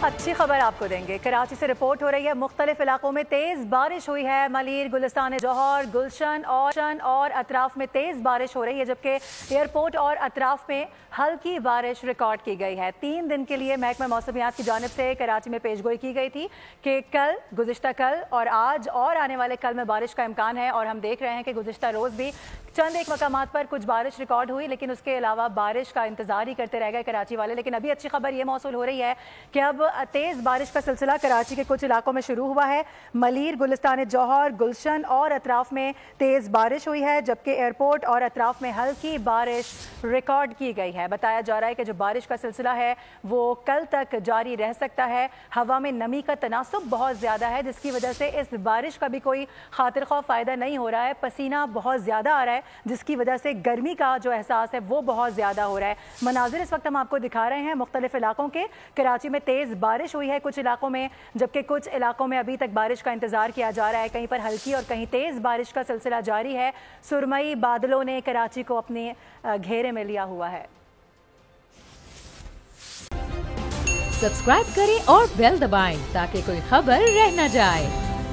अच्छी खबर आपको देंगे। कराची से रिपोर्ट हो रही है मुख्तलिफ इलाकों में तेज बारिश हुई है। मलीर, गुलिस्तान जौहर, गुलशन और अतराफ में तेज बारिश हो रही है, जबकि एयरपोर्ट और अतराफ में हल्की बारिश रिकॉर्ड की गई है। 3 दिन के लिए महकमा मौसमियात की जानिब से कराची में पेशगोई की गई थी कि गुज़िश्ता कल और आज और आने वाले कल में बारिश का इम्कान है, और हम देख रहे हैं कि गुज़िश्ता रोज़ भी चंद एक मकामात पर कुछ बारिश रिकॉर्ड हुई, लेकिन उसके अलावा बारिश का इंतजार ही करते रह गए कराची वाले। लेकिन अभी अच्छी खबर ये मौसूल हो रही है कि अब तेज़ बारिश का सिलसिला कराची के कुछ इलाकों में शुरू हुआ है। मलीर, गुलिस्तान जौहर, गुलशन और अतराफ में तेज़ बारिश हुई है, जबकि एयरपोर्ट और अतराफ में हल्की बारिश रिकॉर्ड की गई है। बताया जा रहा है कि जो बारिश का सिलसिला है वो कल तक जारी रह सकता है। हवा में नमी का तनासुब बहुत ज़्यादा है, जिसकी वजह से इस बारिश का भी कोई खातिर खौफ फ़ायदा नहीं हो रहा है। पसीना बहुत ज़्यादा आ रहा है, जिसकी वजह से गर्मी का जो एहसास है वो बहुत ज़्यादा हो रहा है। मनाजिर इस वक्त हम आपको दिखा रहे हैं मुख्तलिफ इलाकों के। कराची में तेज़ बारिश हुई है कुछ इलाकों में, जबकि कुछ इलाकों में अभी तक बारिश का इंतज़ार किया जा रहा है। कहीं पर हल्की और कहीं तेज़ बारिश का सिलसिला जारी है। सुरमई बादलों ने कराची को अपने घेरे में लिया हुआ है। सब्सक्राइब करें और बेल दबाएं ताकि कोई खबर रह न जाए।